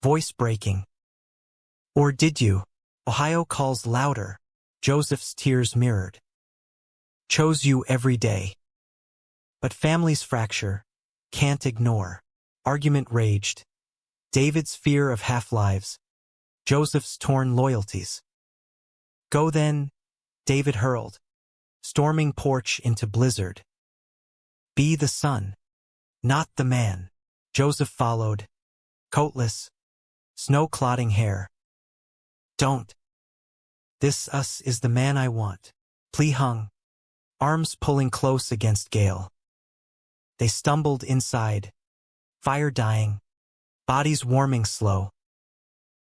Voice breaking. Or did you? Ohio calls louder. Joseph's tears mirrored. Chose you every day. But families fracture. Can't ignore. Argument raged. David's fear of half-lives. Joseph's torn loyalties. Go then, David hurled. Storming porch into blizzard. Be the sun. Not the man. Joseph followed. Coatless. Snow-clotting hair. Don't. This us is the man I want. Plea hung. Arms pulling close against gale. They stumbled inside. Fire dying. Bodies warming slow.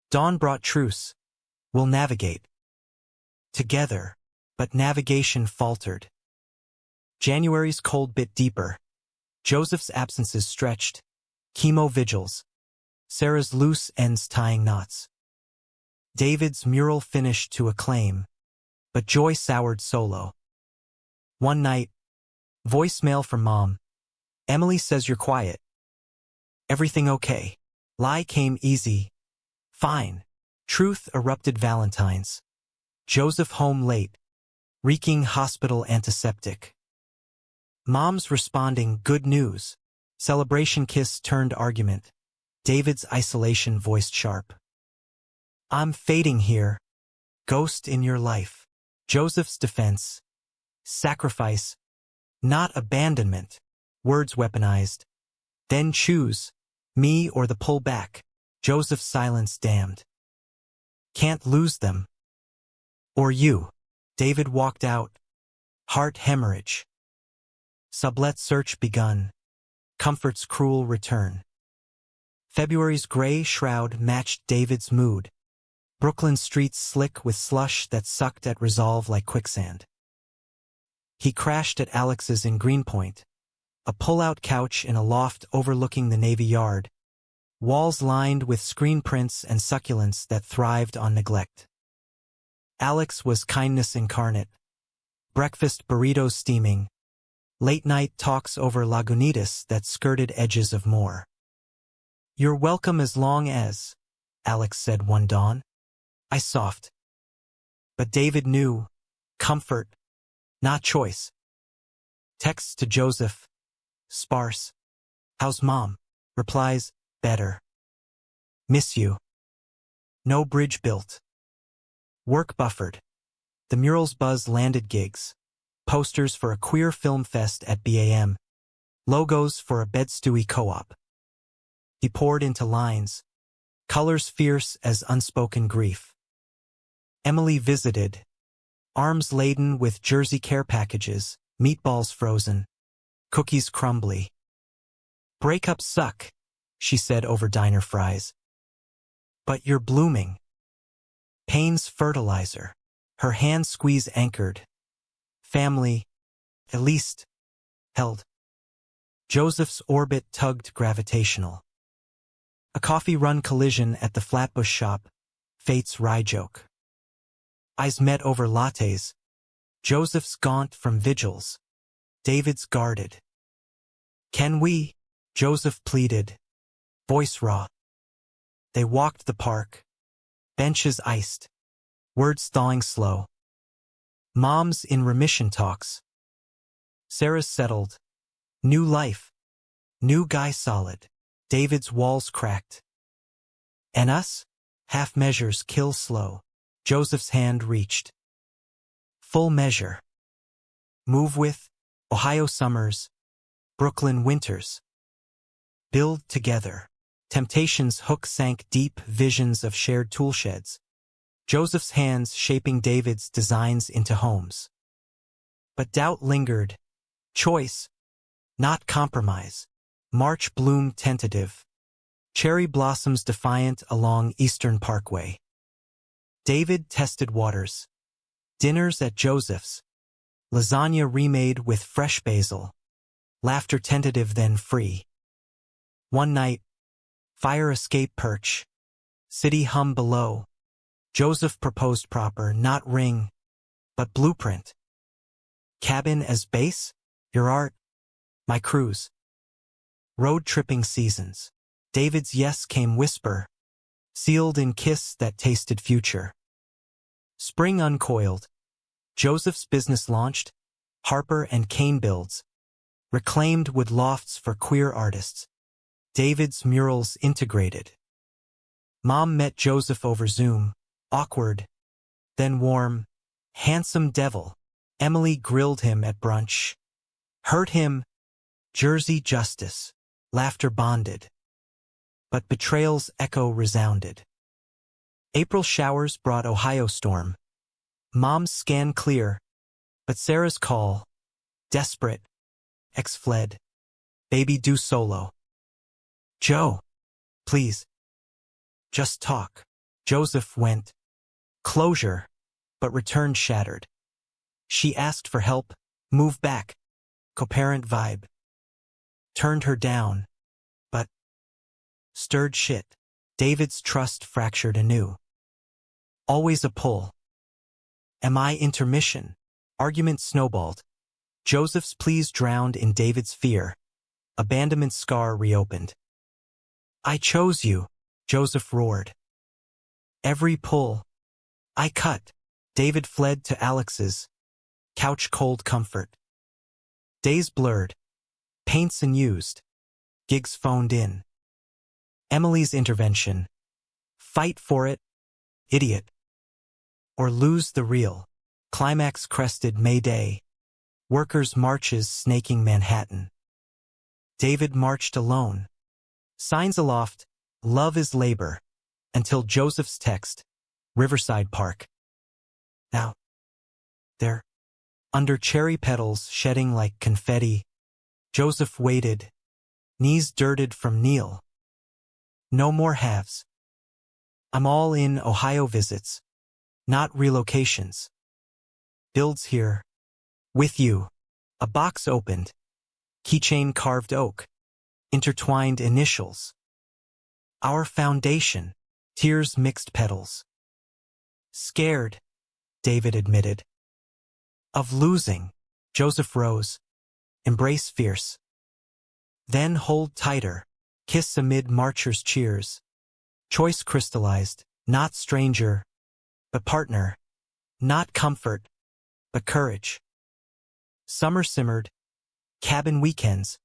Dawn brought truce. We'll navigate. Together. But navigation faltered. January's cold bit deeper. Joseph's absences stretched. Chemo vigils. Sarah's loose ends tying knots. David's mural finished to acclaim. But joy soured solo. One night. Voicemail from Mom. Emily says you're quiet. Everything okay? Lie came easy. Fine. Truth erupted Valentine's. Joseph home late. Reeking hospital antiseptic. Mom's responding good news. Celebration kiss turned argument. David's isolation voiced sharp. I'm fading here. Ghost in your life. Joseph's defense. Sacrifice. Not abandonment. Words weaponized. Then choose. Me or the pullback. Joseph's silence damned. Can't lose them. Or you. David walked out. Heart hemorrhage. Sublet search begun. Comfort's cruel return. February's gray shroud matched David's mood. Brooklyn streets slick with slush that sucked at resolve like quicksand. He crashed at Alex's in Greenpoint. A pull-out couch in a loft overlooking the Navy Yard. Walls lined with screen prints and succulents that thrived on neglect. Alex was kindness incarnate. Breakfast burritos steaming. Late-night talks over Lagunitas that skirted edges of more. You're welcome as long as, Alex said one dawn. I soft. But David knew. Comfort. Not choice. Texts to Joseph. Sparse. How's Mom? Replies, better. Miss you. No bridge built. Work buffered. The murals buzz landed gigs. Posters for a queer film fest at BAM. Logos for a bed-stewy co-op. He poured into lines. Colors fierce as unspoken grief. Emily visited. Arms laden with Jersey care packages, meatballs frozen. Cookies crumbly. Breakups suck, she said over diner fries. But you're blooming. Pain's fertilizer. Her hand squeeze anchored. Family, at least, held. Joseph's orbit tugged gravitational. A coffee-run collision at the Flatbush shop. Fate's wry joke. Eyes met over lattes. Joseph's gaunt from vigils. David's guarded. "Can we?" Joseph pleaded, voice raw. They walked the park, benches iced, words thawing slow. Mom's in remission talks. Sarah's settled. New life. New guy solid. David's walls cracked. And us? Half measures kill slow. Joseph's hand reached. Full measure. Move with. Ohio summers. Brooklyn winters. Build together. Temptation's hook sank deep, visions of shared toolsheds. Joseph's hands shaping David's designs into homes. But doubt lingered. Choice, not compromise. March bloomed tentative. Cherry blossoms defiant along Eastern Parkway. David tested waters. Dinners at Joseph's. Lasagna remade with fresh basil. Laughter tentative then free. One night, fire escape perch. City hum below. Joseph proposed proper, not ring, but blueprint. Cabin as base? Your art, my cruise. Road tripping seasons. David's yes came whisper, sealed in kiss that tasted future. Spring uncoiled. Joseph's business launched, Harper and Kane builds, reclaimed wood lofts for queer artists. David's murals integrated. Mom met Joseph over Zoom, awkward, then warm, handsome devil. Emily grilled him at brunch. Hurt him, Jersey justice, laughter bonded. But betrayal's echo resounded. April showers brought Ohio storm. Mom's scan clear, but Sarah's call, desperate, ex fled. Baby do solo. Joe, please. Just talk. Joseph went. Closure, but returned shattered. She asked for help, move back. Co-parent vibe. Turned her down, but stirred shit. David's trust fractured anew. Always a pull. Am I intermission? Argument snowballed. Joseph's pleas drowned in David's fear. Abandonment scar reopened. I chose you, Joseph roared. Every pull. I cut. David fled to Alex's. Couch cold comfort. Days blurred. Paints unused. Gigs phoned in. Emily's intervention. Fight for it, idiot. Or lose the real. Climax crested May Day. Workers' marches snaking Manhattan. David marched alone. Signs aloft, love is labor. Until Joseph's text, Riverside Park. Now, there, under cherry petals shedding like confetti, Joseph waited, knees dirted from kneel. No more halves. I'm all in Ohio visits, not relocations. Builds here. With you. A box opened. Keychain carved oak. Intertwined initials. Our foundation. Tears mixed petals. Scared, David admitted. Of losing. Joseph rose. Embrace fierce. Then hold tighter. Kiss amid marchers' cheers. Choice crystallized, not stranger, but partner. Not comfort, but courage. Summer simmered. Cabin weekends.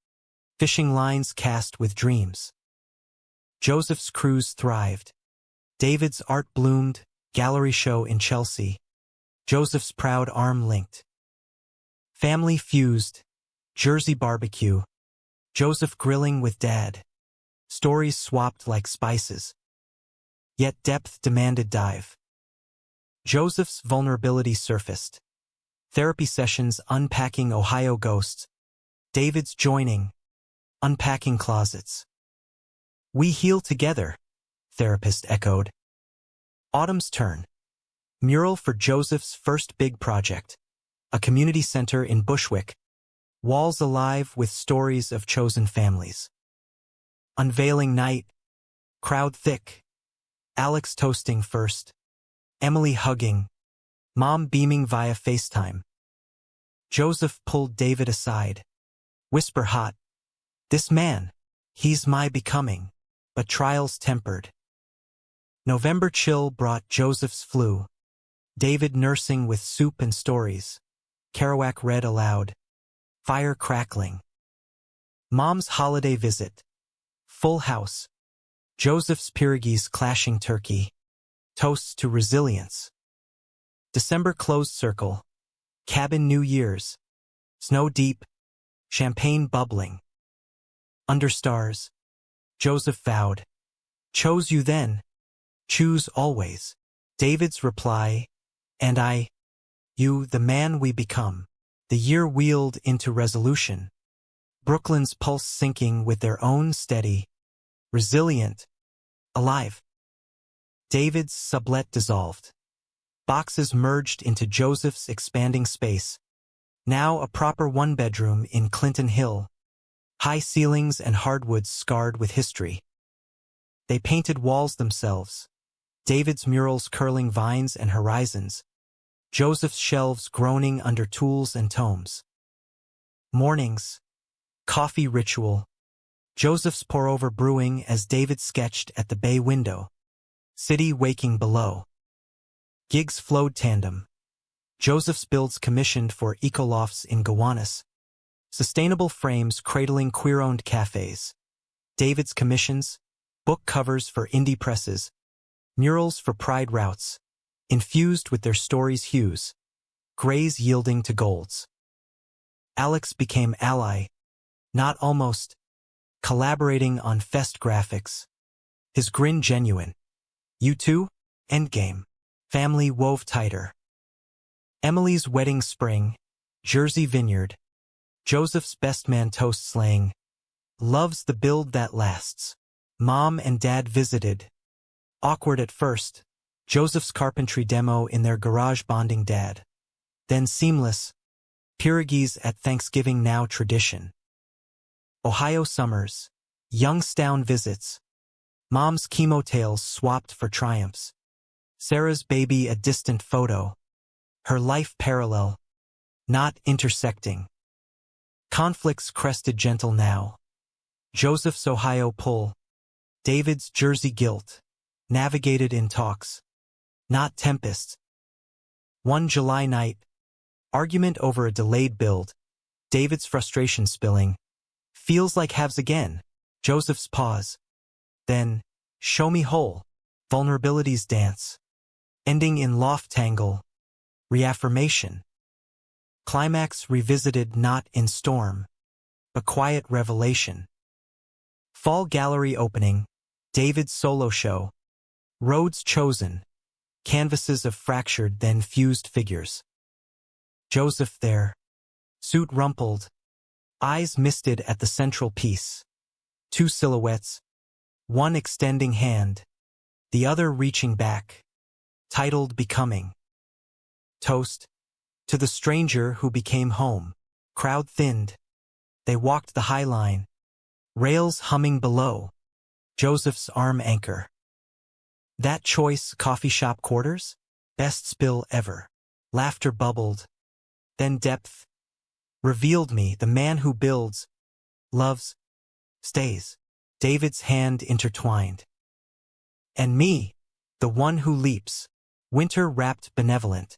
Fishing lines cast with dreams. Joseph's cruise thrived. David's art bloomed. Gallery show in Chelsea. Joseph's proud arm linked. Family fused. Jersey barbecue. Joseph grilling with Dad. Stories swapped like spices. Yet depth demanded dive. Joseph's vulnerability surfaced. Therapy sessions unpacking Ohio ghosts. David's joining. Unpacking closets. We heal together, therapist echoed. Autumn's turn. Mural for Joseph's first big project. A community center in Bushwick. Walls alive with stories of chosen families. Unveiling night. Crowd thick. Alex toasting first. Emily hugging. Mom beaming via FaceTime. Joseph pulled David aside. Whisper hot. This man, he's my becoming, but trials tempered. November chill brought Joseph's flu, David nursing with soup and stories. Kerouac read aloud, fire crackling. Mom's holiday visit, full house. Joseph's pierogies clashing turkey, toasts to resilience. December closed circle, cabin New Year's, snow deep, champagne bubbling. Under stars, Joseph vowed, chose you then, choose always. David's reply, and I, you, the man we become. The year wheeled into resolution. Brooklyn's pulse sinking with their own steady, resilient, alive. David's sublet dissolved. Boxes merged into Joseph's expanding space. Now a proper one-bedroom in Clinton Hill. High ceilings and hardwoods scarred with history. They painted walls themselves. David's murals curling vines and horizons. Joseph's shelves groaning under tools and tomes. Mornings. Coffee ritual. Joseph's pour-over brewing as David sketched at the bay window. City waking below. Gigs flowed tandem. Joseph's builds commissioned for ecolofts in Gowanus. Sustainable frames cradling queer-owned cafes. David's commissions. Book covers for indie presses. Murals for pride routes. Infused with their stories' hues. Grays yielding to golds. Alex became ally. Not almost. Collaborating on fest graphics. His grin genuine. You too? Endgame. Family wove tighter. Emily's wedding spring. Jersey vineyard. Joseph's best man toast slaying. Loves the build that lasts. Mom and Dad visited. Awkward at first. Joseph's carpentry demo in their garage bonding Dad. Then seamless. Pierogies at Thanksgiving now tradition. Ohio summers. Youngstown visits. Mom's chemo tales swapped for triumphs. Sarah's baby a distant photo. Her life parallel. Not intersecting. Conflicts crested gentle now. Joseph's Ohio pull. David's Jersey guilt. Navigated in talks. Not tempests. One July night. Argument over a delayed build. David's frustration spilling. Feels like halves again. Joseph's pause. Then, show me whole. Vulnerabilities dance. Ending in loft tangle. Reaffirmation. Climax revisited not in storm, but quiet revelation. Fall gallery opening. David's solo show. Roads chosen. Canvases of fractured then fused figures. Joseph there. Suit rumpled. Eyes misted at the central piece. Two silhouettes. One extending hand. The other reaching back. Titled Becoming. Toast. To the stranger who became home. Crowd thinned. They walked the high line. Rails humming below. Joseph's arm anchor. That choice coffee shop quarters? Best spill ever. Laughter bubbled. Then depth. Revealed me the man who builds. Loves. Stays. David's hand intertwined. And me. The one who leaps. Winter wrapped benevolent.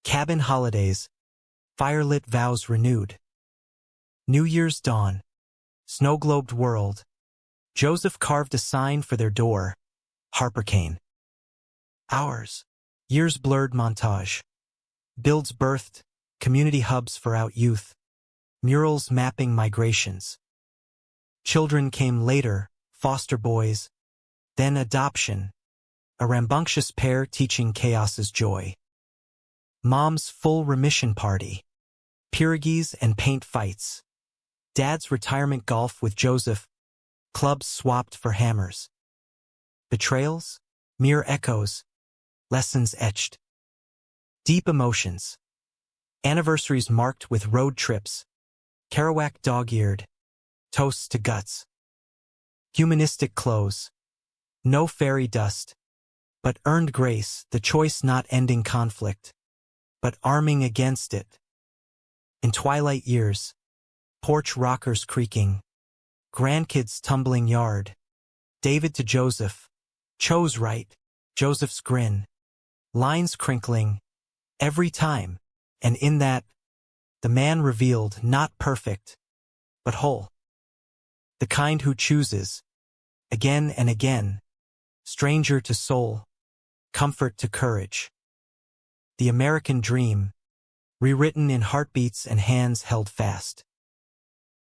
Cabin holidays. Firelit vows renewed. New Year's dawn. Snow-globed world. Joseph carved a sign for their door. Harpercane. Hours. Years blurred montage. Builds birthed. Community hubs for out youth. Murals mapping migrations. Children came later, foster boys. Then adoption. A rambunctious pair teaching chaos's joy. Mom's full remission party. Pierogies and paint fights. Dad's retirement golf with Joseph. Clubs swapped for hammers. Betrayals? Mere echoes. Lessons etched. Deep emotions. Anniversaries marked with road trips. Kerouac dog-eared. Toasts to guts. Humanistic close. No fairy dust. But earned grace, the choice not ending conflict, but arming against it. In twilight years. Porch rockers creaking. Grandkids tumbling yard. David to Joseph. Chose right. Joseph's grin. Lines crinkling. Every time. And in that, the man revealed not perfect, but whole. The kind who chooses. Again and again. Stranger to soul. Comfort to courage. The American dream. Rewritten in heartbeats and hands held fast.